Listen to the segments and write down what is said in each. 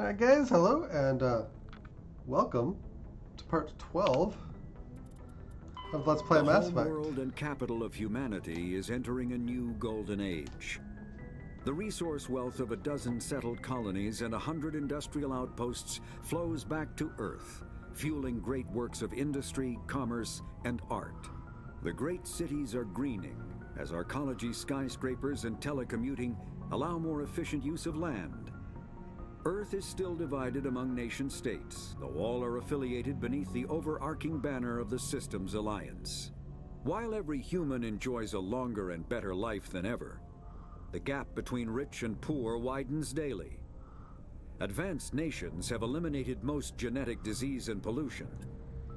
Alright guys, hello and welcome to part 12 of Let's Play The Mass home Effect. world and capital of humanity is entering a new golden age. The resource wealth of a dozen settled colonies and 100 industrial outposts flows back to Earth, fueling great works of industry, commerce, and art. The great cities are greening as arcology skyscrapers and telecommuting allow more efficient use of land. Earth is still divided among nation-states, though all are affiliated beneath the overarching banner of the Systems Alliance. While every human enjoys a longer and better life than ever, the gap between rich and poor widens daily. Advanced nations have eliminated most genetic disease and pollution.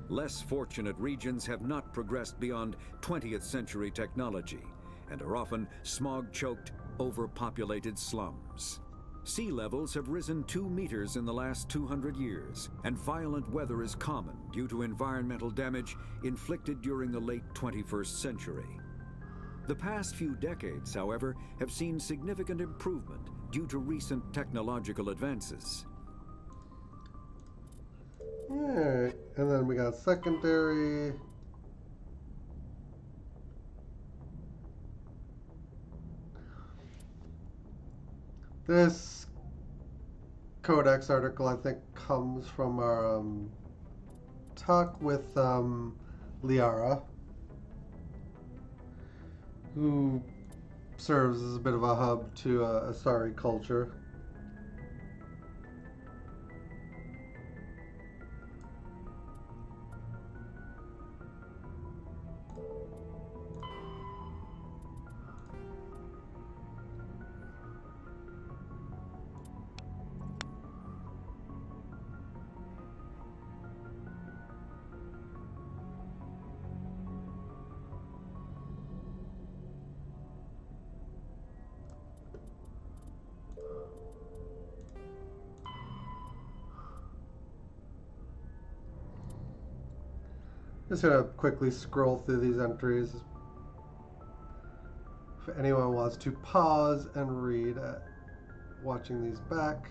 Less fortunate regions have not progressed beyond 20th century technology and are often smog-choked, overpopulated slums. Sea levels have risen 2 meters in the last 200 years, and violent weather is common due to environmental damage inflicted during the late 21st century. The past few decades, however, have seen significant improvement due to recent technological advances. Alright, and then we got secondary. This Codex article, I think, comes from our talk with Liara, who serves as a bit of a hub to Asari culture. Just gonna quickly scroll through these entries. If anyone wants to pause and read watching these back.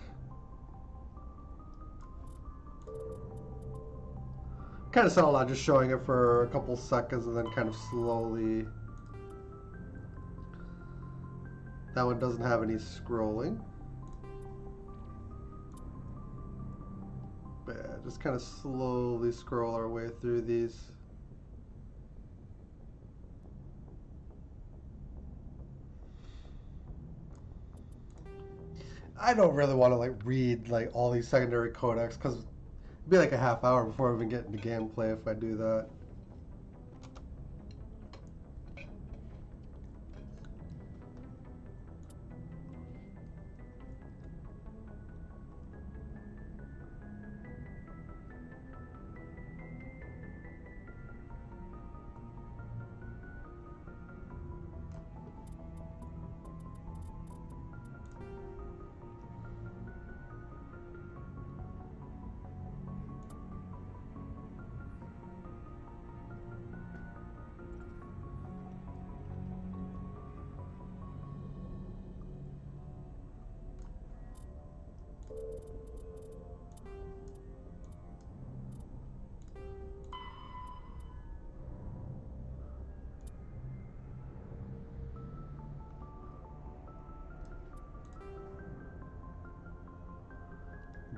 Kind of settled on just showing it for a couple seconds and then kind of slowly. That one doesn't have any scrolling. But yeah, just kind of slowly scroll our way through these. I don't really want to read all these secondary codex because it'd be like a half hour before I even get into gameplay if I do that.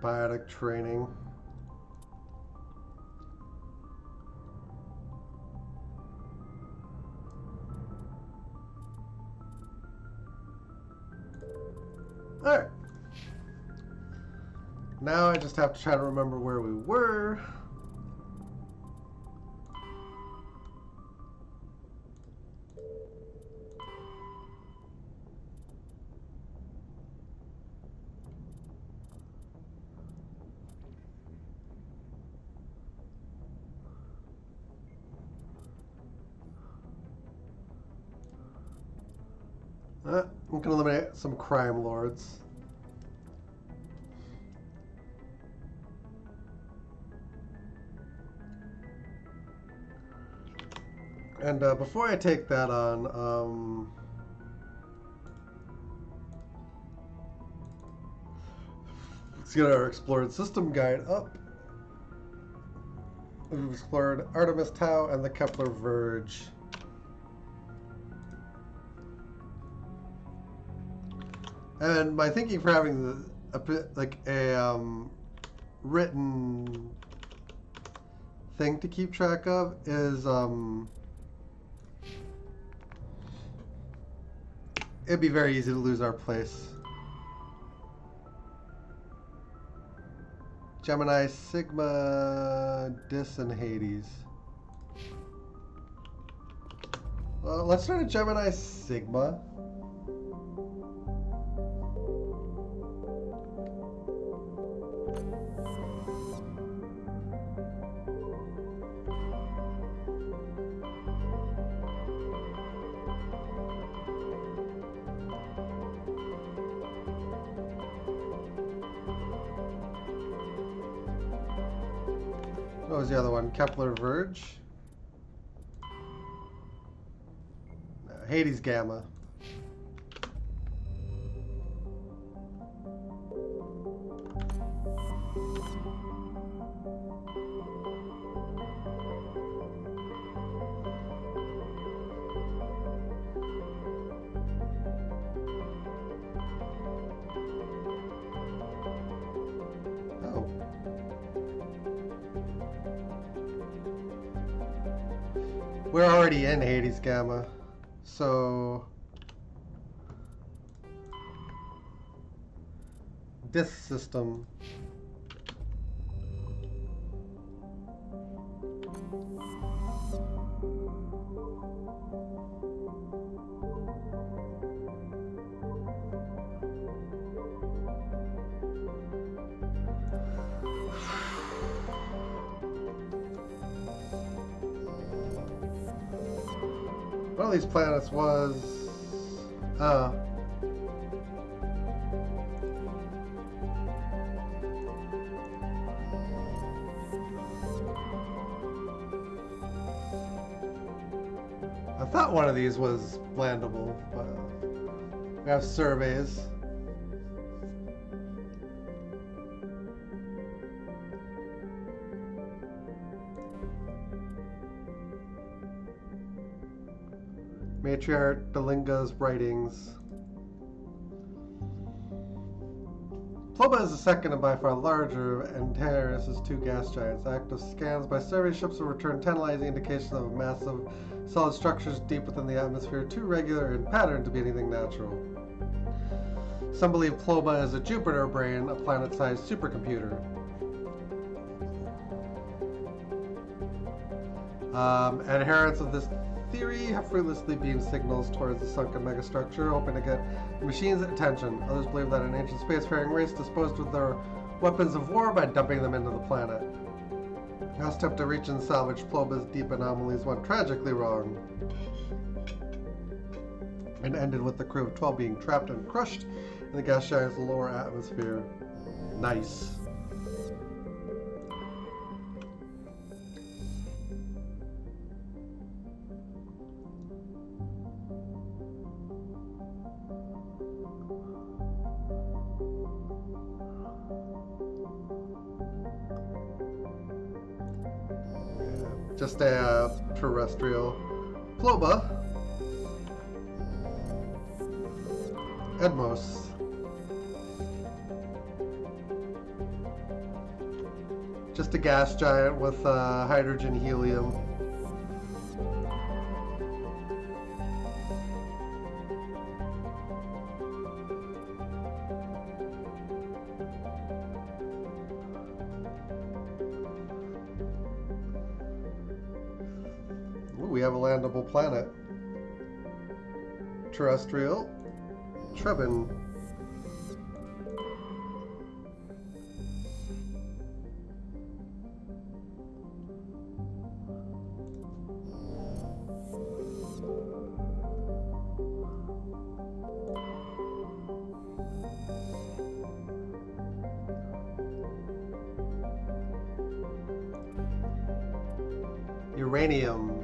Biotic training. Alright. Now I just have to try to remember where we were. I'm going to eliminate some crime lords. And before I take that on, Let's get our explored system guide up. We've explored Artemis Tau and the Kepler Verge. And my thinking for having a written thing to keep track of is it'd be very easy to lose our place. Gemini, Sigma, Dis, and Hades. Well, let's start at Gemini, Sigma. What was the other one? Kepler Verge? No, Hades Gamma. We're already in Hades Gamma, so this system. One of these planets was I thought one of these was landable, but we have surveys. Matriarch Delinga's writings. Ploba is the second and by far larger, and Antares' two gas giants. Active scans by survey ships will return tantalizing indications of massive solid structures deep within the atmosphere, too regular in pattern to be anything natural. Some believe Ploba is a Jupiter brain, a planet-sized supercomputer. Adherents of this theory have fruitlessly beamed signals towards the sunken megastructure, hoping to get the machine's attention. Others believe that an ancient spacefaring race disposed of their weapons of war by dumping them into the planet. Last attempt to reach and salvage Ploba's deep anomalies went tragically wrong, and ended with the crew of 12 being trapped and crushed in the gas giant's lower atmosphere. Nice. Just a terrestrial. Ploba. Edmos. Just a gas giant with hydrogen helium. We have a landable planet. Terrestrial. Trebin. Uranium.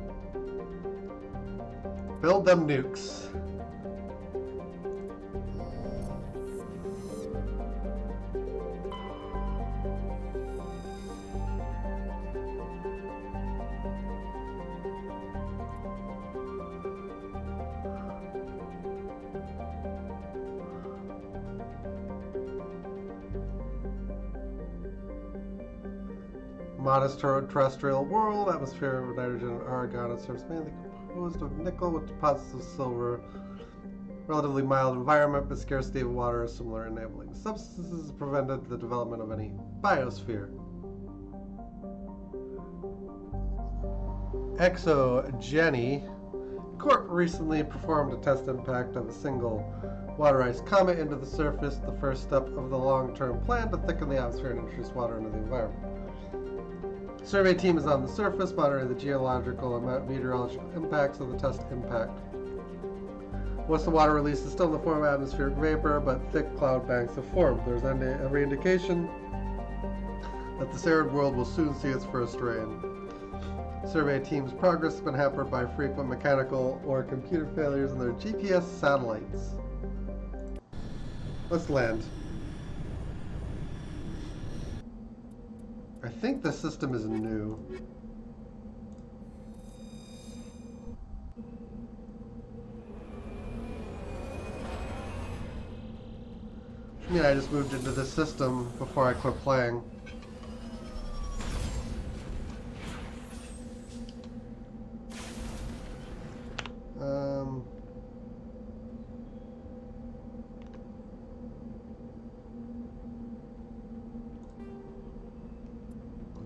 Build them nukes. Modest terrestrial world, atmosphere of nitrogen and argon. It serves mainly composed of nickel with deposits of silver. Relatively mild environment, but scarcity of water is similar, enabling substances prevented the development of any biosphere. ExoGeni Corp recently performed a test impact of a single water ice comet into the surface, the first step of the long-term plan to thicken the atmosphere and introduce water into the environment. The survey team is on the surface, monitoring the geological and meteorological impacts of the test impact. Once the water release is still in the form of atmospheric vapor, but thick cloud banks have formed. There's every indication that this arid world will soon see its first rain. Survey team's progress has been hampered by frequent mechanical or computer failures in their GPS satellites. Let's land. I think the system is new. I mean, I just moved into the system before I quit playing.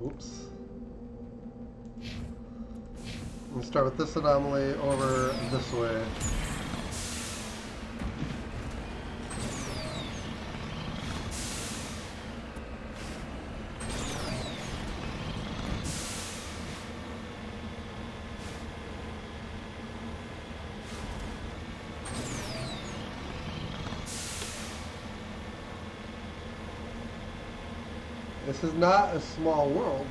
Oops. We'll start with this anomaly over this way. This is not a small world.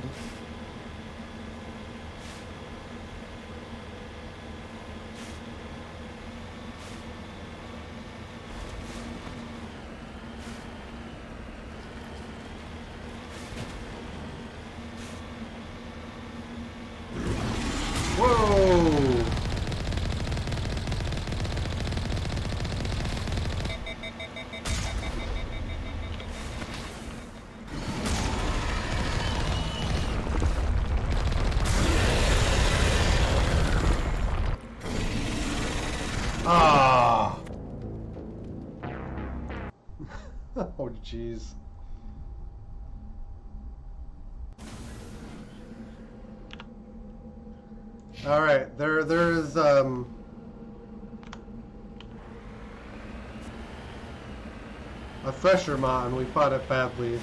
Whoa! Ah! Oh, jeez. All right, there's a Thresher Mon. We fought it badly.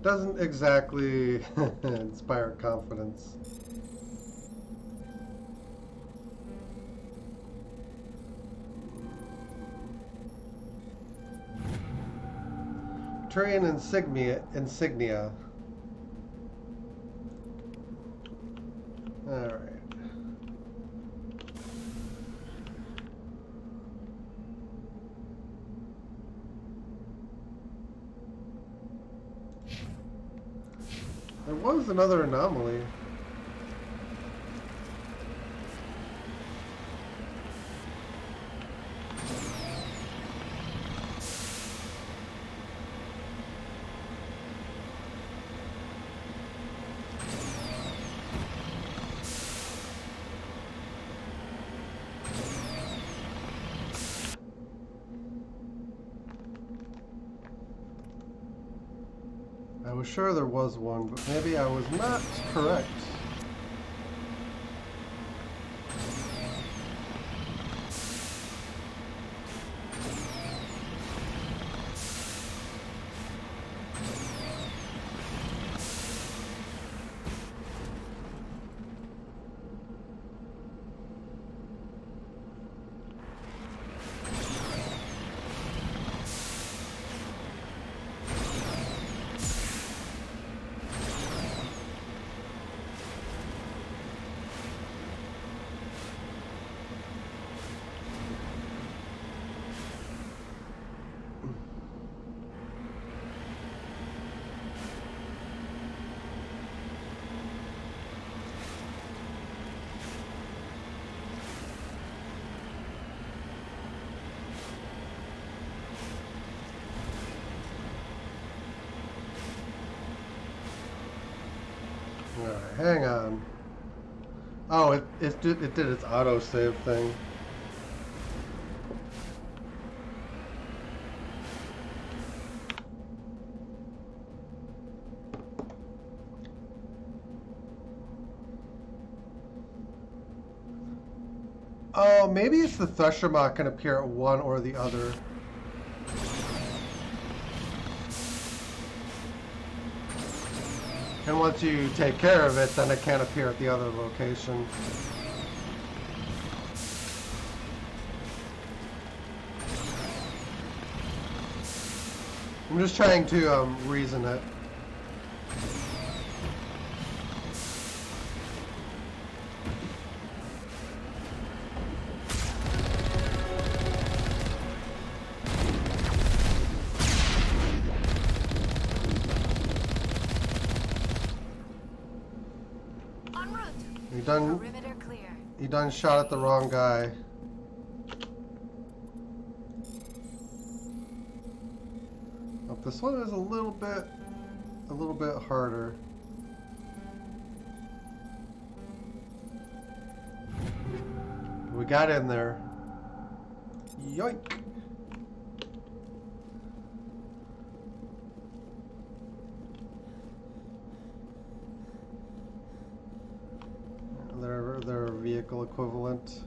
doesn't exactly inspire confidence. Turian insignia. All right. There was another anomaly. I was sure there was one, but maybe I was not correct. Alright, hang on. Oh, it did its autosave thing. Oh, maybe it's the Thresher Maw can appear at one or the other. And once you take care of it, then it can't appear at the other location. I'm just trying to reason it. You done shot at the wrong guy. Oh, this one is a little bit harder. We got in there. Yoink. Their vehicle equivalent.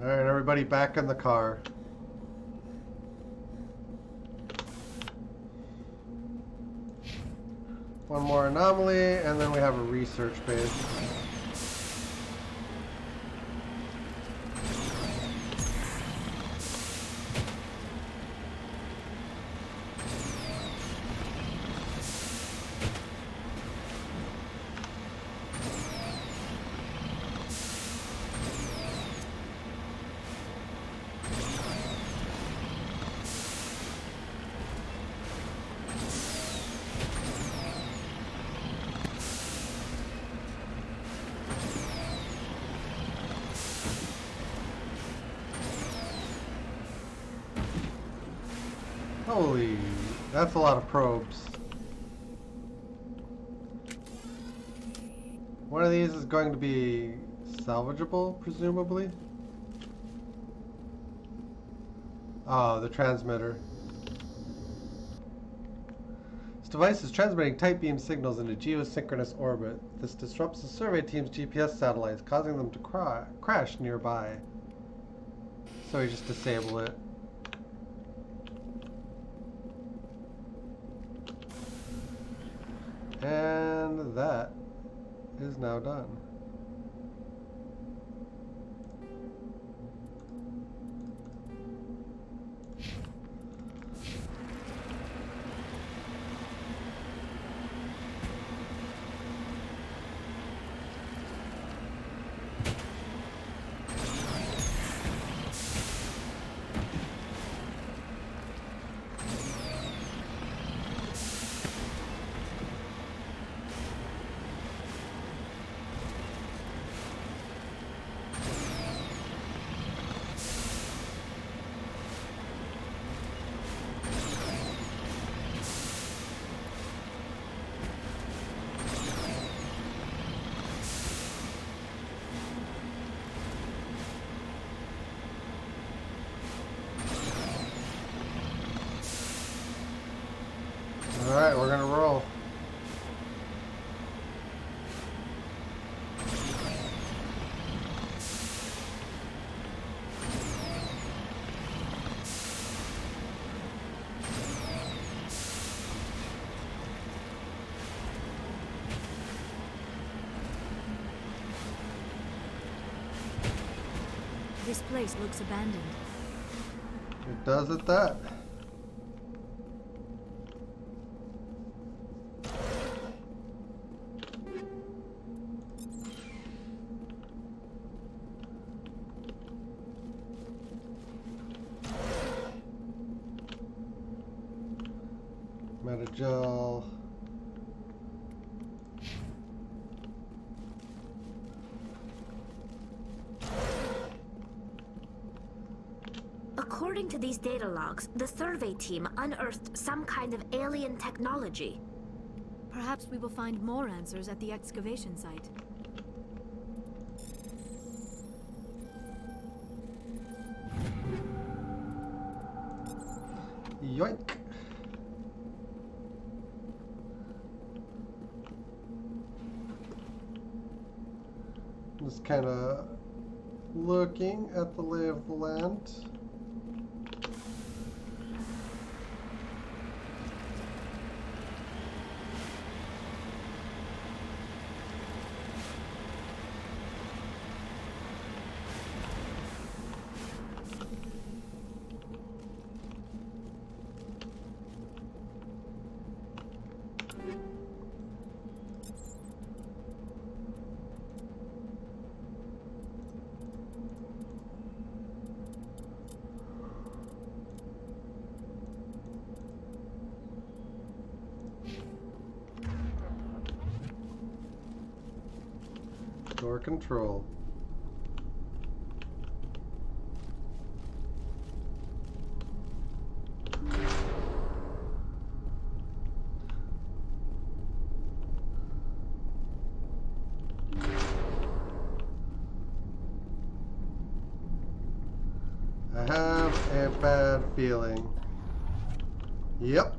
Alright, everybody back in the car. One more anomaly, and then we have a research base. Holy, that's a lot of probes. One of these is going to be salvageable, presumably. Oh, the transmitter. This device is transmitting tight beam signals into geosynchronous orbit. This disrupts the survey team's GPS satellites, causing them to crash nearby. So we just disable it. And that is now done. Alright, we're gonna roll. This place looks abandoned. It does at that. Metagel. According to these data logs, the survey team unearthed some kind of alien technology. Perhaps we will find more answers at the excavation site. Yoink. Just kind of looking at the lay of the land. Door control. I have a bad feeling. Yep.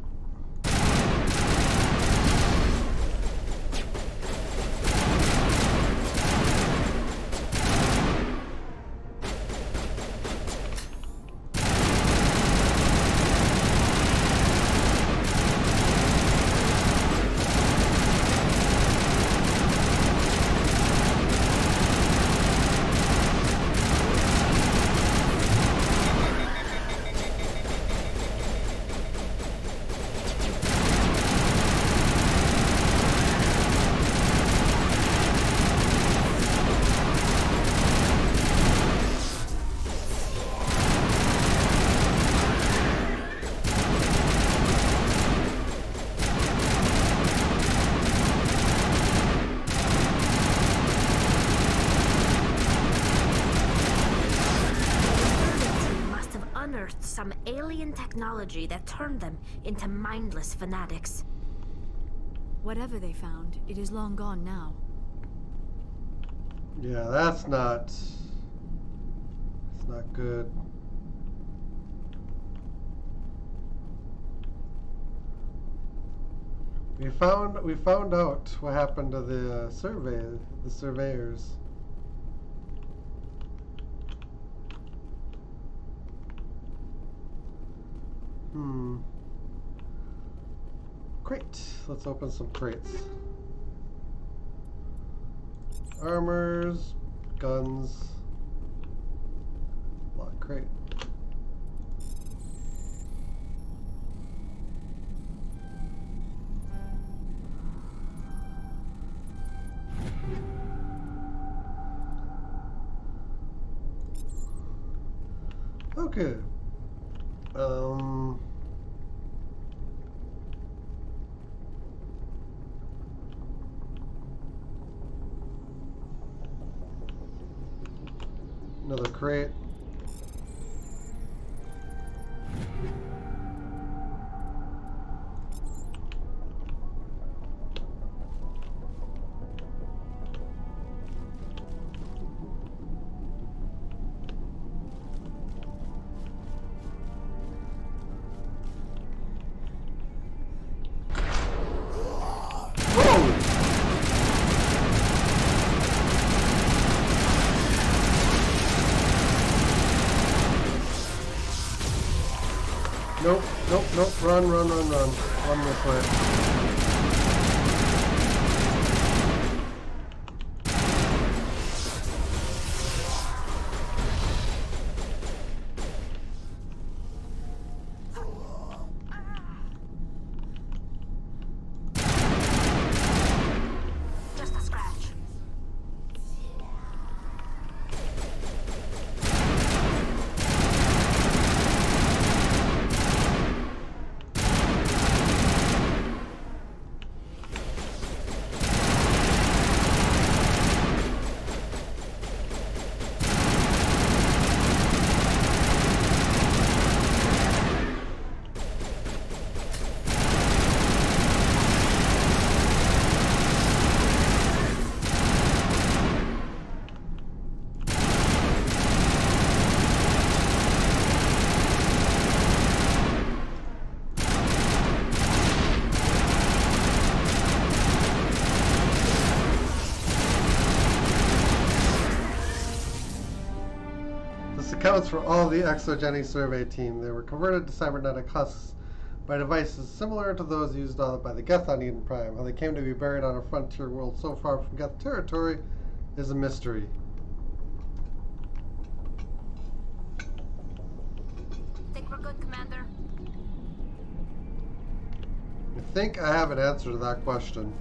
Some alien technology that turned them into mindless fanatics. Whatever they found, it is long gone now. Yeah, that's not good. We found out what happened to the surveyors. crate. Let's open some crates. Armors, guns, lock crate. Okay. Another crate. Nope, nope, nope. Run, run, run, run. Run this way. Just a scratch. Accounts for all the exogeny survey team. They were converted to cybernetic husks by devices similar to those used by the Geth on Eden Prime. How they came to be buried on a frontier world so far from Geth territory is a mystery. Think we're good, Commander? I think I have an answer to that question.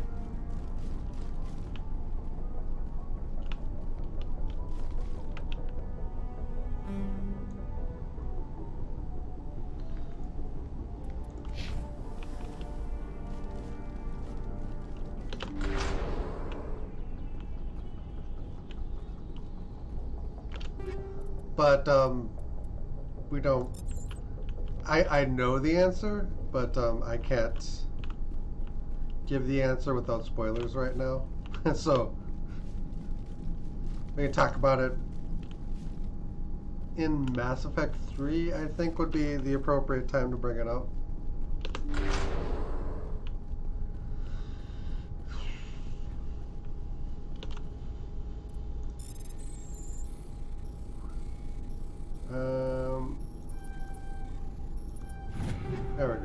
But we don't. I know the answer, but I can't give the answer without spoilers right now. So we can talk about it in Mass Effect 3, I think would be the appropriate time to bring it up. There we go.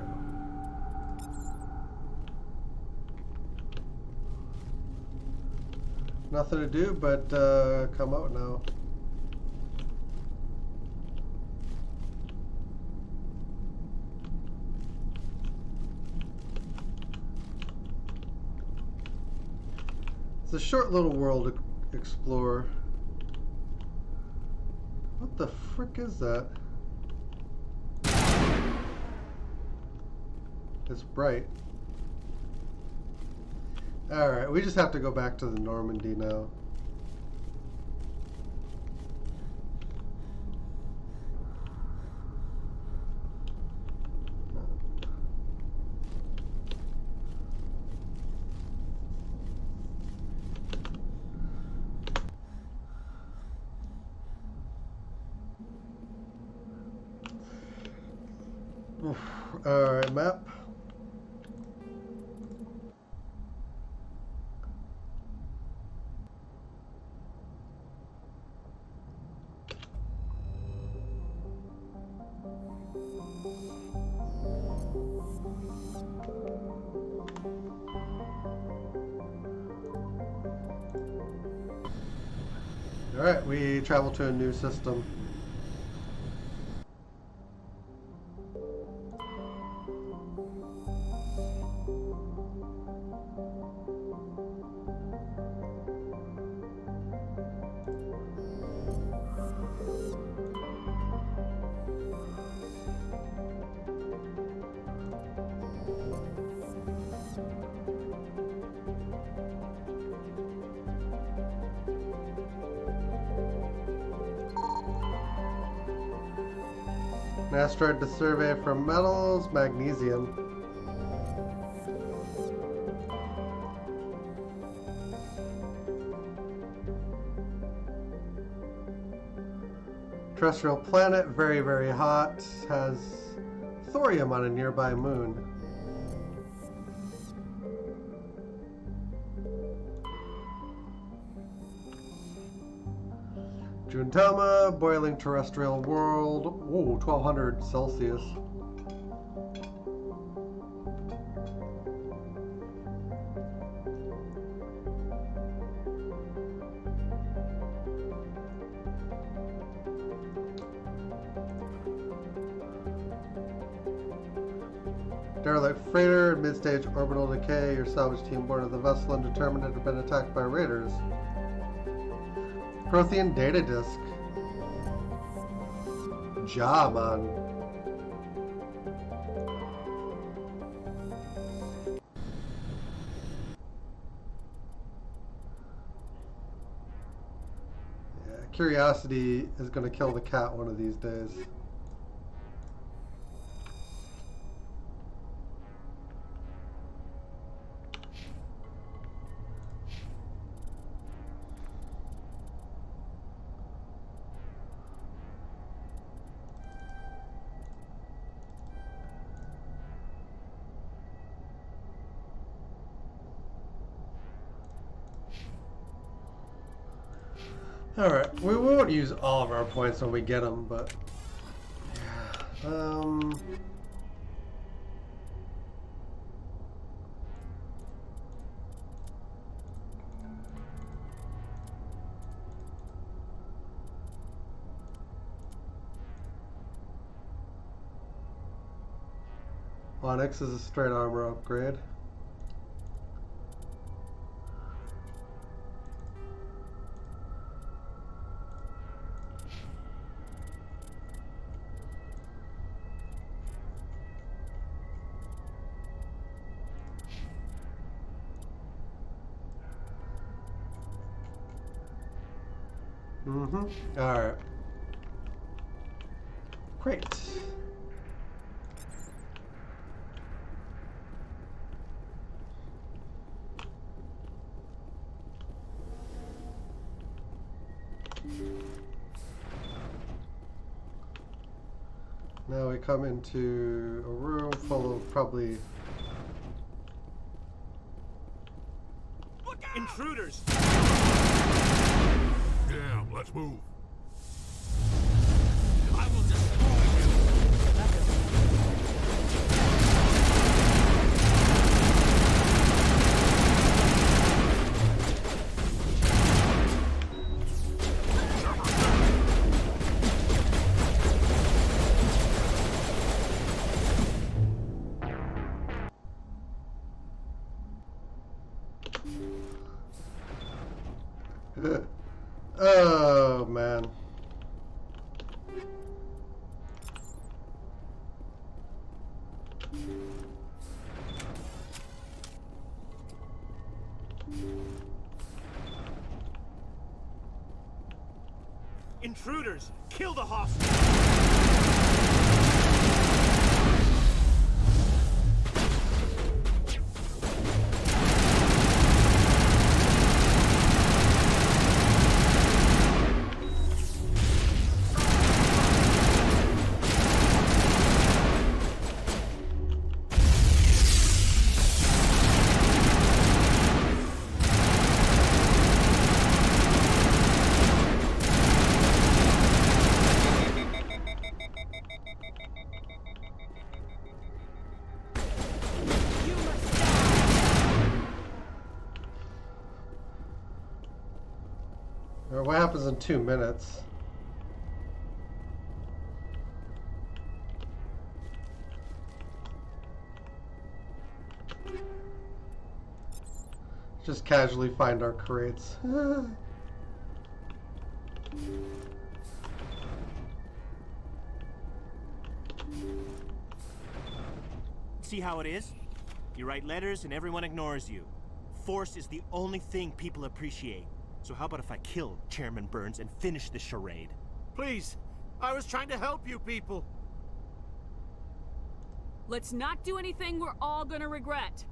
Nothing to do but come out now. It's a short little world to explore. What the frick is that? It's bright. Alright, we just have to go back to the Normandy now. Alright, map. Alright, we travel to a new system. An asteroid to survey for metals, magnesium. Terrestrial planet, very, very hot, has thorium on a nearby moon. Juntama, boiling terrestrial world. Ooh, 1200 Celsius. Derelict freighter, mid-stage orbital decay. Your salvage team boarded the vessel and determined it had been attacked by raiders. Prothean data disk. Jaman. Yeah, Curiosity is going to kill the cat one of these days. Alright, we won't use all of our points when we get them, but... Yeah, Onyx is a straight armor upgrade. Alright. Great. Now we come into a room full of probably... Intruders! Damn, let's move. I will destroy Oh, man. Intruders! Kill the hostage! Or what happens in 2 minutes? Just casually find our crates. See how it is? You write letters and everyone ignores you. Force is the only thing people appreciate. So how about if I kill Chairman Burns and finish this charade? Please, I was trying to help you people. Let's not do anything we're all gonna regret.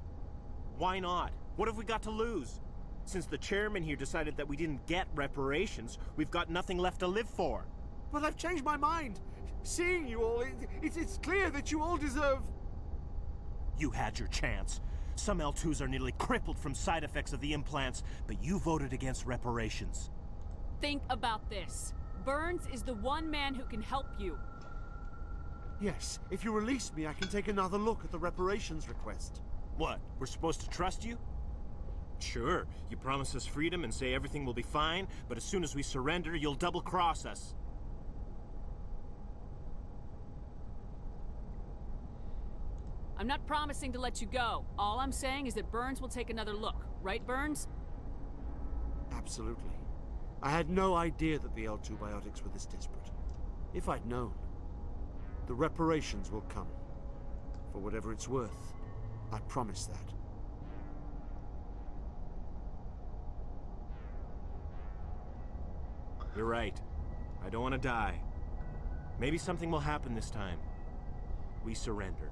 Why not? What have we got to lose? Since the chairman here decided that we didn't get reparations, we've got nothing left to live for. But I've changed my mind. Seeing you all, it's clear that you all deserve... You had your chance. Some L2s are nearly crippled from side effects of the implants, but you voted against reparations. Think about this. Burns is the one man who can help you. Yes, if you release me, I can take another look at the reparations request. What, we're supposed to trust you? Sure, you promise us freedom and say everything will be fine, but as soon as we surrender, you'll double-cross us. I'm not promising to let you go. All I'm saying is that Burns will take another look. Right, Burns? Absolutely. I had no idea that the L2 biotics were this desperate. If I'd known, the reparations will come. For whatever it's worth, I promise that. You're right. I don't want to die. Maybe something will happen this time. We surrender.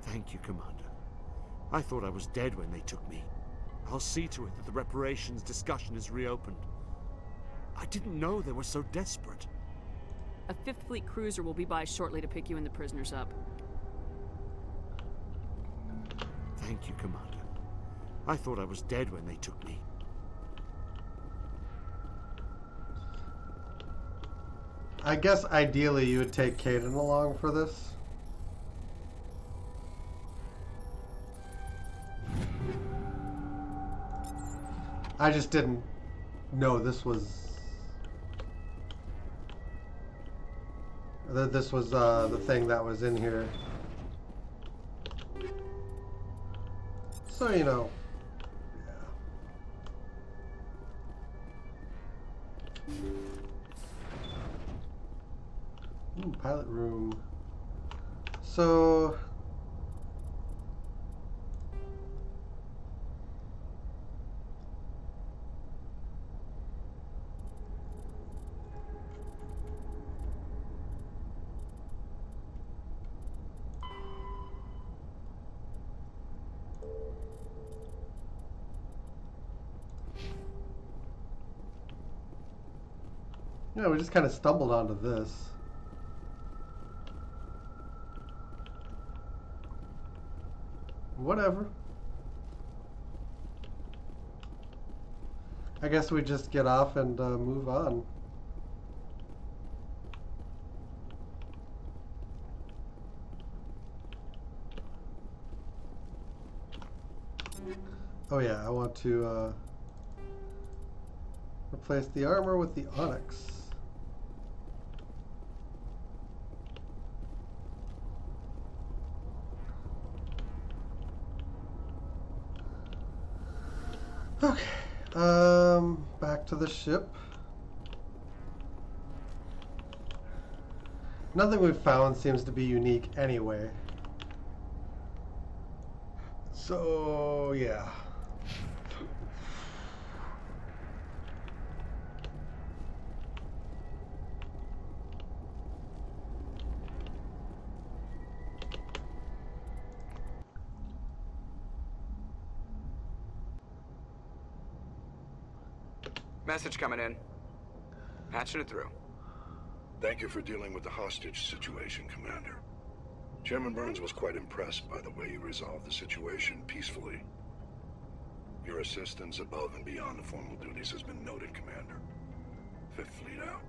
Thank you, Commander. I thought I was dead when they took me. I'll see to it that the reparations discussion is reopened. I didn't know they were so desperate. A 5th Fleet cruiser will be by shortly to pick you and the prisoners up. Thank you, Commander. I thought I was dead when they took me. I guess ideally you would take Kaidan along for this. I just didn't know this was the thing that was in here. So, you know. Yeah. Ooh, pilot room. So yeah, we just kind of stumbled onto this. Whatever. I guess we just get off and move on. Oh yeah, I want to replace the armor with the Onyx. Okay, back to the ship. Nothing we've found seems to be unique anyway. So, yeah. Message coming in. Patching it through. Thank you for dealing with the hostage situation, Commander. Chairman Burns was quite impressed by the way you resolved the situation peacefully. Your assistance above and beyond the formal duties has been noted, Commander. 5th Fleet out.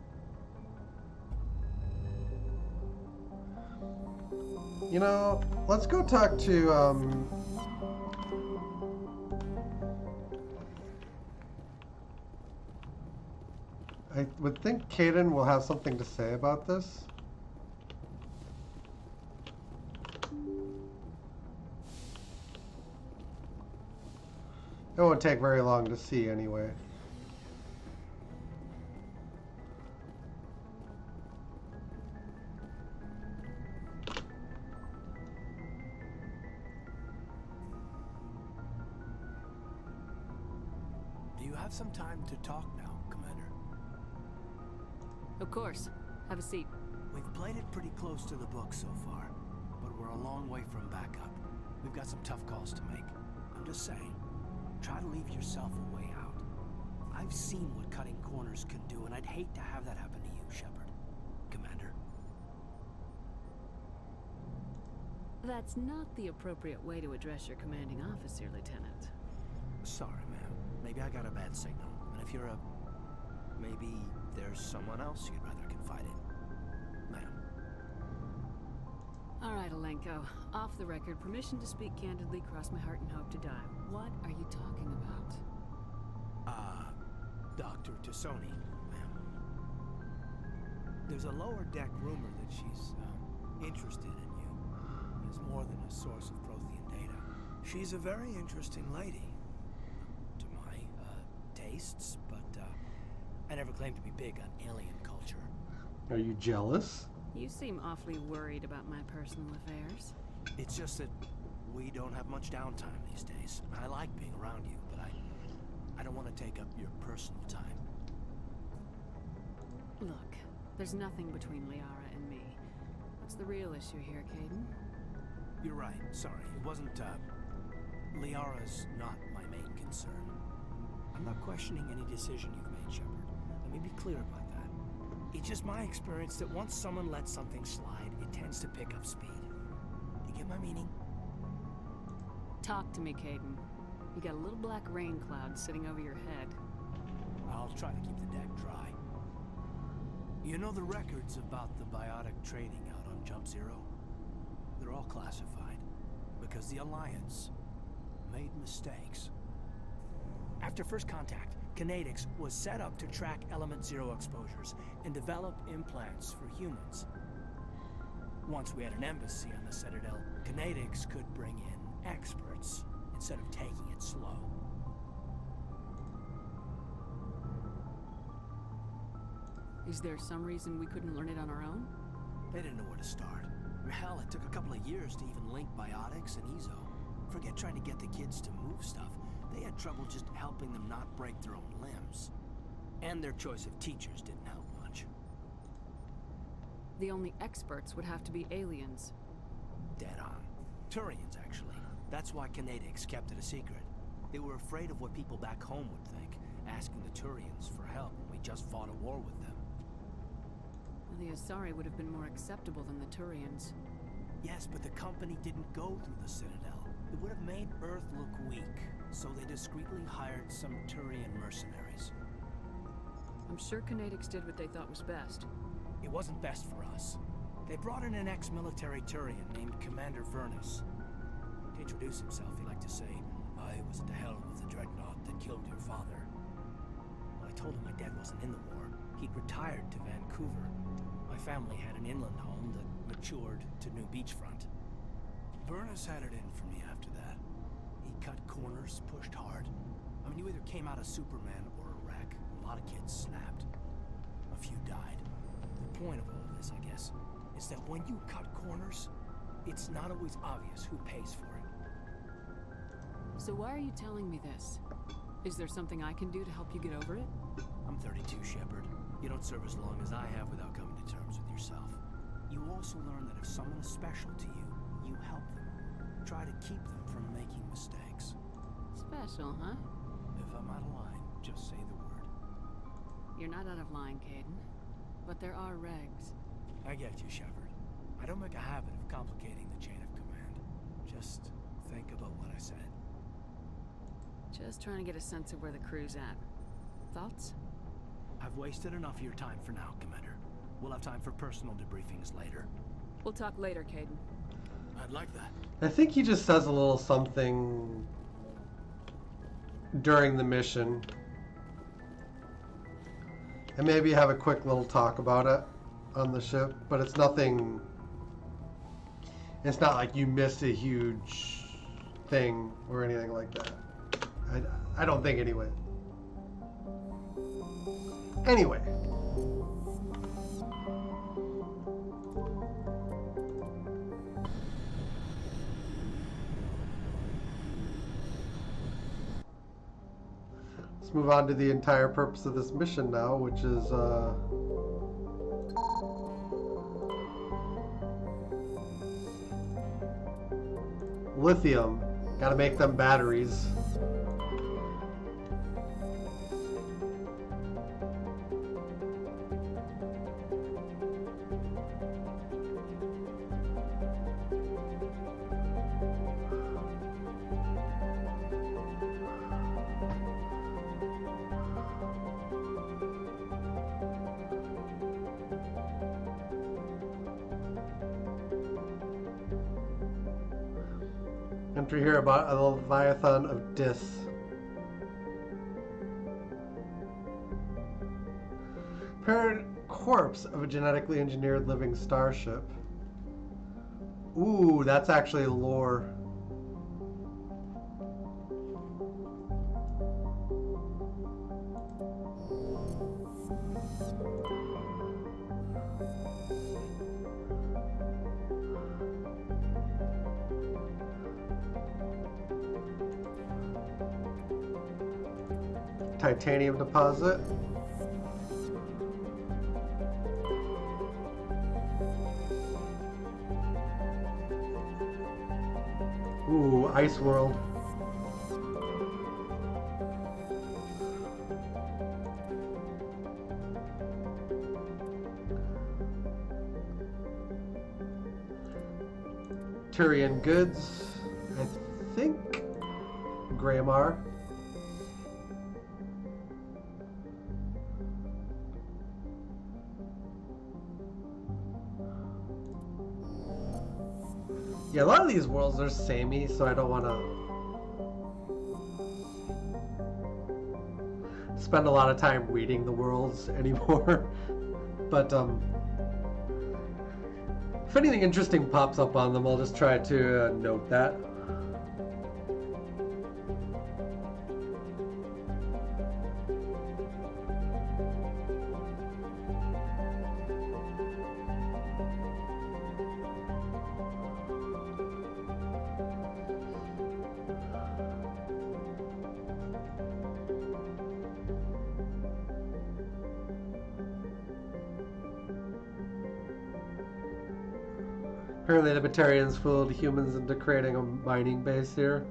You know, let's go talk to, I would think Kaidan will have something to say about this. It won't take very long to see anyway. Do you have some time to talk now, Commander? Of course. Have a seat. We've played it pretty close to the book so far, but we're a long way from backup. We've got some tough calls to make. I'm just saying, try to leave yourself a way out. I've seen what cutting corners can do, and I'd hate to have that happen to you, Shepard. Commander. That's not the appropriate way to address your commanding officer, Lieutenant. Sorry, ma'am. Maybe I got a bad signal. And if you're a... maybe there's someone else you'd rather confide in. Ma'am. All right, Alenko. Off the record, permission to speak candidly, cross my heart and hope to die. What are you talking about? Dr. T'Soni, ma'am. There's a lower deck rumor that she's, interested in you. As more than a source of Prothean data. She's a very interesting lady. To my, tastes, but, I never claimed to be big on alien culture. Are you jealous? You seem awfully worried about my personal affairs. It's just that we don't have much downtime these days. I like being around you, but I don't want to take up your personal time. Look, there's nothing between Liara and me. What's the real issue here, Kaidan? You're right. Sorry. It wasn't, Liara's not my main concern. I'm not questioning any decision you've made, Shepard. Let me be clear about that. It's just my experience that once someone lets something slide, it tends to pick up speed. You get my meaning? Talk to me, Kaidan. You got a little black rain cloud sitting over your head. I'll try to keep the deck dry. You know the records about the biotic trading out on Jump Zero? They're all classified, because the Alliance made mistakes. After first contact, Kinetics was set up to track Element Zero exposures and develop implants for humans. Once we had an embassy on the Citadel, Kinetics could bring in experts instead of taking it slow. Is there some reason we couldn't learn it on our own? They didn't know where to start. Hell, it took a couple of years to even link biotics and Ezo. Forget trying to get the kids to move stuff. They had trouble just helping them not break their own limbs. And their choice of teachers didn't help much. The only experts would have to be aliens. Dead on. Turians, actually. That's why Kinetics kept it a secret. They were afraid of what people back home would think, asking the Turians for help when we just fought a war with them. The Asari would have been more acceptable than the Turians. Yes, but the company didn't go through the Citadel. It would have made Earth look weak, so they discreetly hired some Turian mercenaries. I'm sure Kinetics did what they thought was best. It wasn't best for us. They brought in an ex-military Turian named Commander Vernus. To introduce himself, he liked to say, "I was at the helm of the dreadnought that killed your father." When I told him my dad wasn't in the war, he'd retired to Vancouver. My family had an inland home that matured to New Beachfront. Vernus had it in for me after that. He cut corners, pushed hard. I mean, you either came out a Superman or a wreck. A lot of kids snapped. A few died. The point of all this, I guess, is that when you cut corners, it's not always obvious who pays for it. So why are you telling me this? Is there something I can do to help you get over it? I'm 32, Shepard. You don't serve as long as I have without coming to terms with yourself. You also learn that if someone is special to you, you help them. Try to keep them from making mistakes. Special, huh? If I'm out of line, just say the word. You're not out of line, Kaidan. But there are regs. I get you, Shepard. I don't make a habit of complicating the chain of command. Just think about what I said. Just trying to get a sense of where the crew's at. Thoughts? I've wasted enough of your time for now, Commander. We'll have time for personal debriefings later. We'll talk later, Kaidan. I'd like that. I think he just says a little something during the mission. and maybe have a quick little talk about it on the ship, but it's nothing. It's not like you missed a huge thing or anything like that. I don't think anyway. Anyway. Let's move on to the entire purpose of this mission now, which is lithium. Gotta make them batteries. Entry here about a Leviathan of Dis. Apparent corpse of a genetically engineered living starship. Ooh, that's actually lore. Titanium deposit. Ooh, Ice World. Turian goods. I think Grammar. Yeah, a lot of these worlds are samey, so I don't want to spend a lot of time reading the worlds anymore. But if anything interesting pops up on them, I'll just try to note that. Apparently the Batarians fooled humans into creating a mining base here.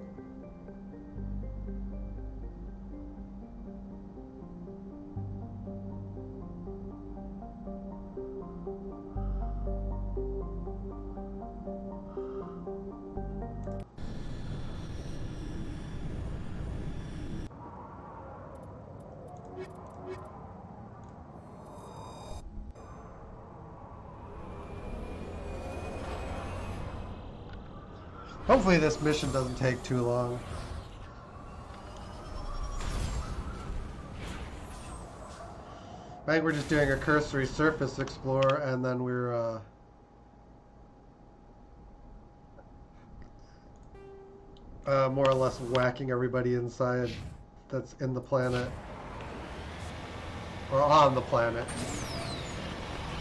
Hopefully this mission doesn't take too long. I think we're just doing a cursory surface explore, and then we're more or less whacking everybody inside that's in the planet. Or on the planet.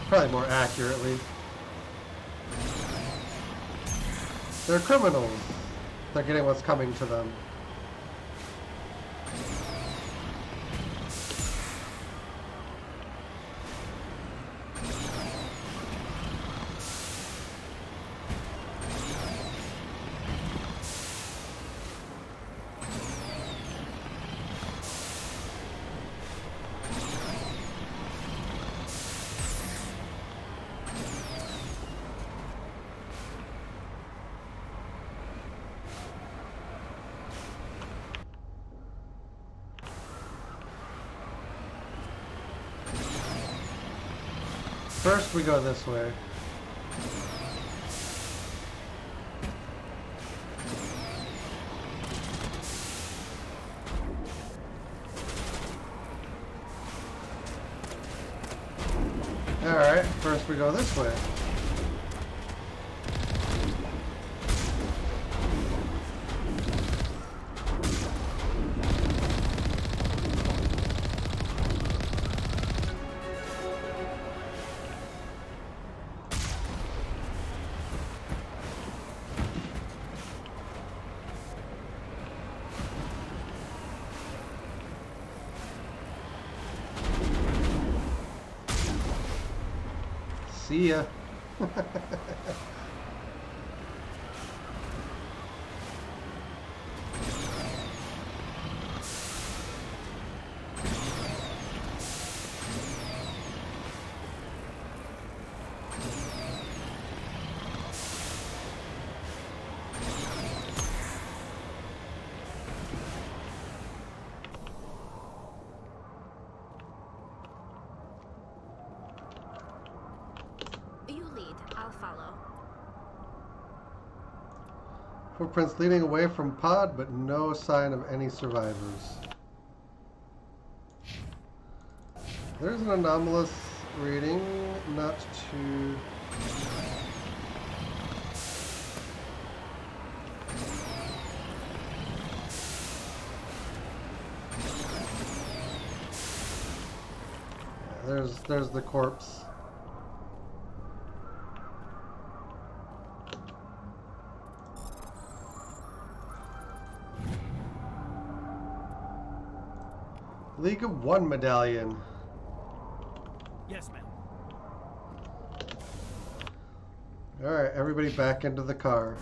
Probably more accurately. They're criminals. They're getting what's coming to them. First we go this way. Alright, first we go this way. See ya. You lead, I'll follow. Footprints leading away from pod, but no sign of any survivors. There's an anomalous reading, not too... Yeah, there's the corpse. League of One medallion. Yes, ma'am. Alright, everybody back into the car.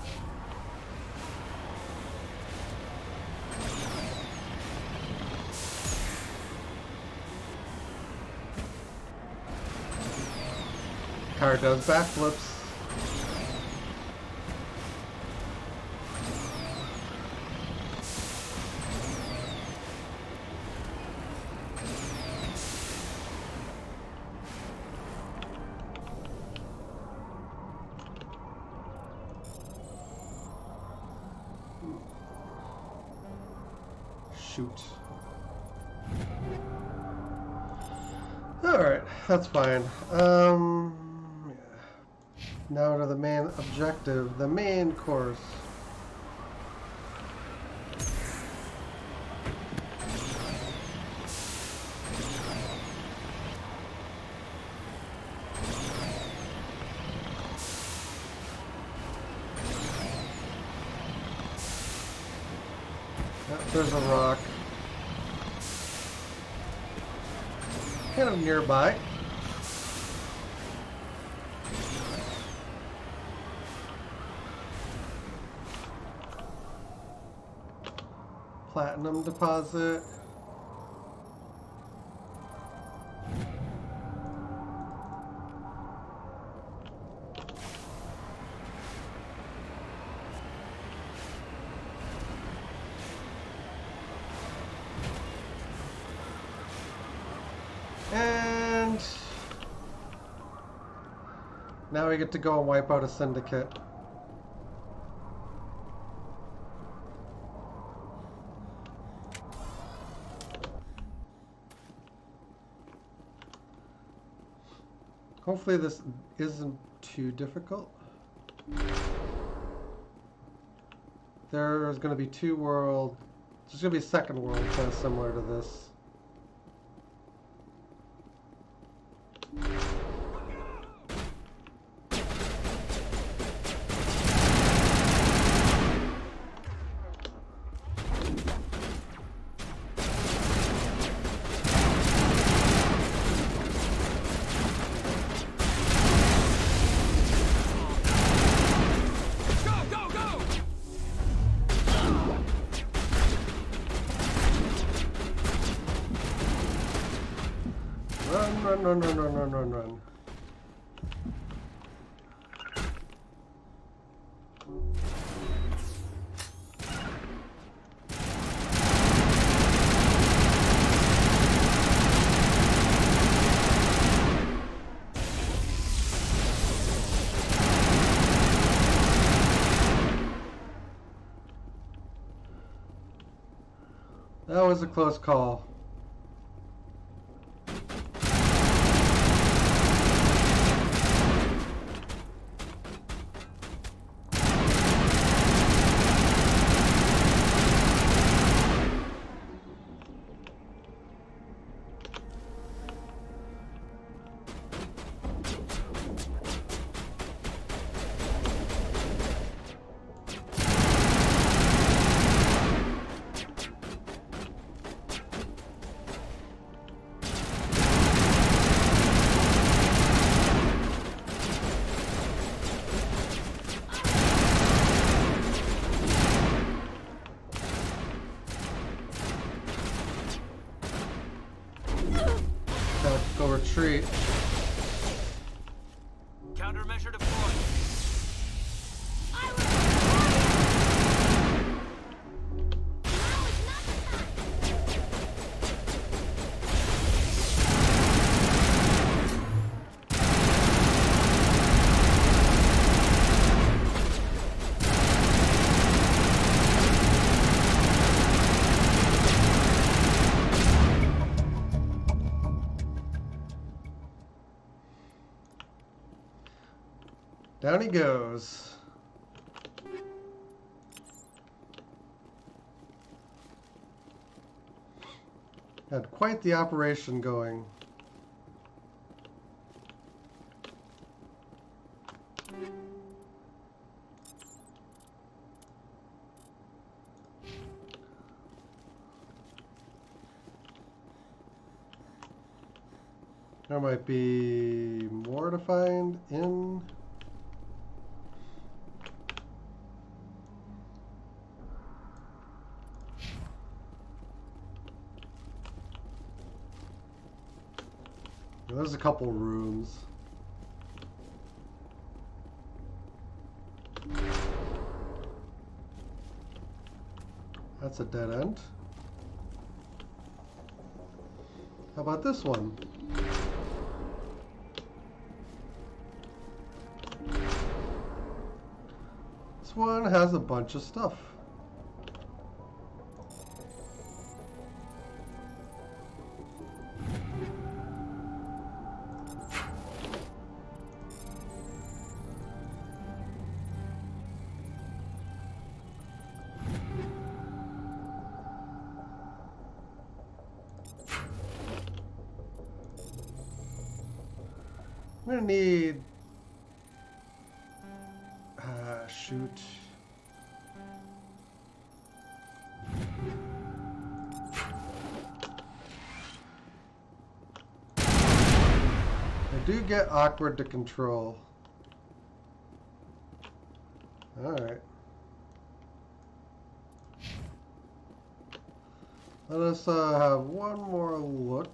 Car does backflips. Shoot. Alright, that's fine. Now to the main objective, the main course. There's a rock. Kind of nearby. Platinum deposit. And now we get to go and wipe out a syndicate. Hopefully this isn't too difficult. There's going to be two worlds. There's going to be a second world kind of similar to this. Run. That was a close call. Go retreat. Countermeasure deployed. Down he goes. Had quite the operation going. There might be more to find in... There's a couple rooms. That's a dead end. How about this one? This one has a bunch of stuff. I'm gonna need... shoot. They do get awkward to control. Alright. Let us have one more look.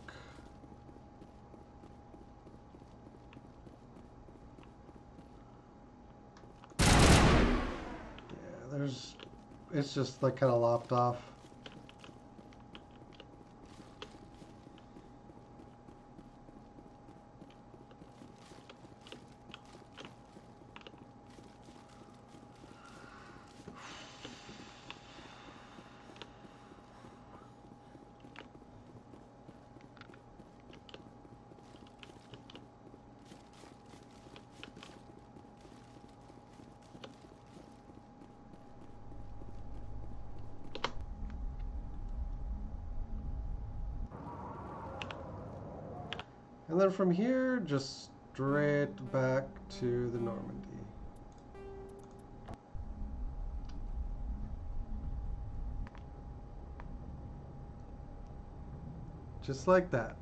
It's just like kind of lopped off. And then from here, just straight back to the Normandy. Just like that.